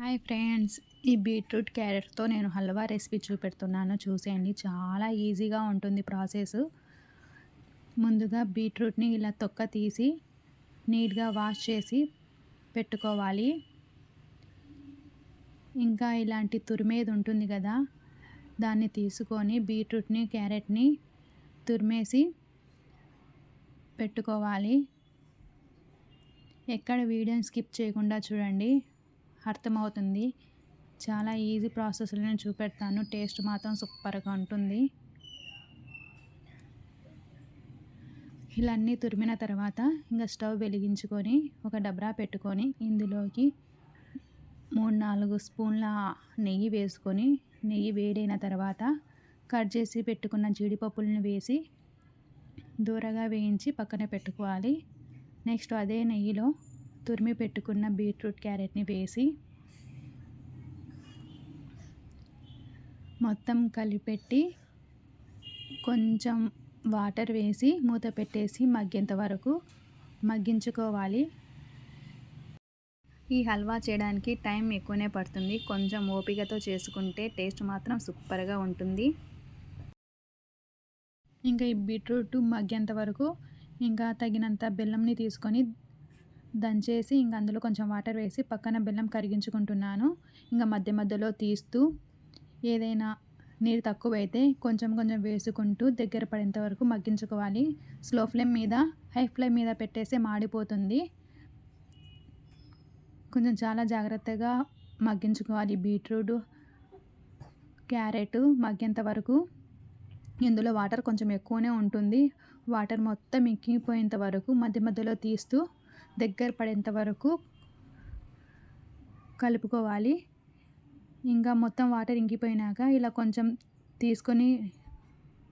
Hi friends, ఈ beetroot క్యారెట్తో నేను halwa recipe చూపెడుతున్నాను. చూసేయండి, చాలా ఈజీగా ఉంటుంది ప్రాసెస్. ముందుగా బీట్రూట్ని ఇలా తొక్క తీసి నీట్గా వాష్ చేసి పెట్టుకోవాలి. ఇంకా ఇలాంటి తురిమేది ఉంటుంది కదా, దాన్ని తీసుకొని బీట్రూట్ని క్యారెట్ని తురిమేసి పెట్టుకోవాలి. ఎక్కడ వీడియోని స్కిప్ చేయకుండా చూడండి, అర్థమవుతుంది. చాలా ఈజీ ప్రాసెస్లో నేను చూపెడతాను. టేస్ట్ మాత్రం సూపర్గా ఉంటుంది. ఇలా అన్నీ తురిమిన తర్వాత ఇంకా స్టవ్ వెలిగించుకొని ఒక డబ్రా పెట్టుకొని ఇందులోకి 3-4 స్పూన్ల నెయ్యి వేసుకొని, నెయ్యి వేడైన తర్వాత కట్ చేసి పెట్టుకున్న జీడిపప్పులను వేసి దూరగా వేయించి పక్కన పెట్టుకోవాలి. నెక్స్ట్ అదే నెయ్యిలో తురిమి పెట్టుకున్న బీట్రూట్ క్యారెట్ని వేసి మొత్తం కలిపెట్టి కొంచెం వాటర్ వేసి మూత పెట్టేసి మగ్గేంత వరకు మగ్గించుకోవాలి. ఈ హల్వా చేయడానికి టైం ఎక్కువనే పడుతుంది. కొంచెం ఓపికతో చేసుకుంటే టేస్ట్ మాత్రం సూపర్గా ఉంటుంది. ఇంకా ఈ బీట్రూట్ మగ్గేంత వరకు ఇంకా తగినంత బెల్లంని తీసుకొని దంచేసి ఇంకా అందులో కొంచెం వాటర్ వేసి పక్కన బెల్లం కరిగించుకుంటున్నాను. ఇంకా మధ్య మధ్యలో తీస్తూ ఏదైనా నీరు తక్కువైతే కొంచెం కొంచెం వేసుకుంటూ దగ్గర పడేంత వరకు మగ్గించుకోవాలి. స్లో ఫ్లేమ్ మీద హై ఫ్లేమ్ మీద పెట్టేస్తే మాడిపోతుంది. కొంచెం చాలా జాగ్రత్తగా మగ్గించుకోవాలి. బీట్రూట్ క్యారెట్ మగ్గేంత వరకు ఇందులో వాటర్ కొంచెం ఎక్కువనే ఉంటుంది. వాటర్ మొత్తం ఇంకిపోయేంత వరకు మధ్య మధ్యలో తీస్తూ దగ్గర పడేంత వరకు కలుపుకోవాలి. ఇంకా మొత్తం వాటర్ ఇంకిపోయినాక ఇలా కొంచెం తీసుకొని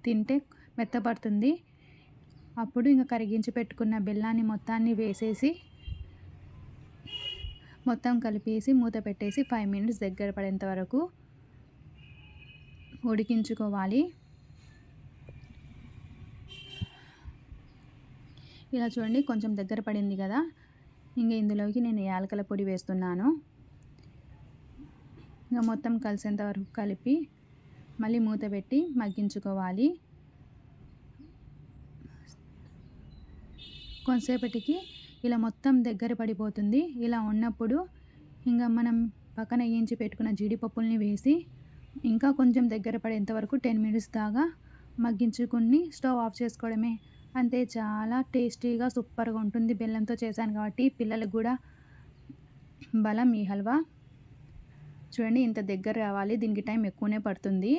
తింటే మెత్తపడుతుంది. అప్పుడు ఇంకా కరిగించి పెట్టుకున్న బెల్లాన్ని మొత్తాన్ని వేసేసి మొత్తం కలిపేసి మూత పెట్టేసి 5 మినిట్స్ దగ్గర పడేంత వరకు ఉడికించుకోవాలి. ఇలా చూడండి, కొంచెం దగ్గర పడింది కదా. ఇంకా ఇందులోకి నేను యాలకుల పొడి వేస్తున్నాను. ఇంకా మొత్తం కలిసేంత వరకు కలిపి మళ్ళీ మూత పెట్టి మగ్గించుకోవాలి. కొంతసేపటికి ఇలా మొత్తం దగ్గర పడిపోతుంది. ఇలా ఉన్నప్పుడు ఇంకా మనం పక్కన వేయించి పెట్టుకున్న జీడిపప్పుల్ని వేసి ఇంకా కొంచెం దగ్గర పడేంత వరకు 10 మినిట్స్ దాకా మగ్గించుకుని స్టవ్ ఆఫ్ చేసుకోవడమే. అంతే, చాలా టేస్టీగా సూపర్గా ఉంటుంది. బెల్లంతో చేశాను కాబట్టి పిల్లలకు కూడా బలం ఈ హల్వా. చూడండి, ఇంత దగ్గర రావాలి. దీనికి టైం ఎక్కువనే పడుతుంది.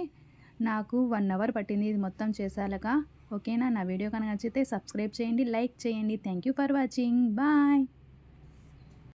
నాకు 1 అవర్ పట్టింది ఇది మొత్తం చేసాక. ఓకేనా? నా వీడియో కనుక నచ్చితే సబ్స్క్రైబ్ చేయండి, లైక్ చేయండి. Thank you for watching. Bye.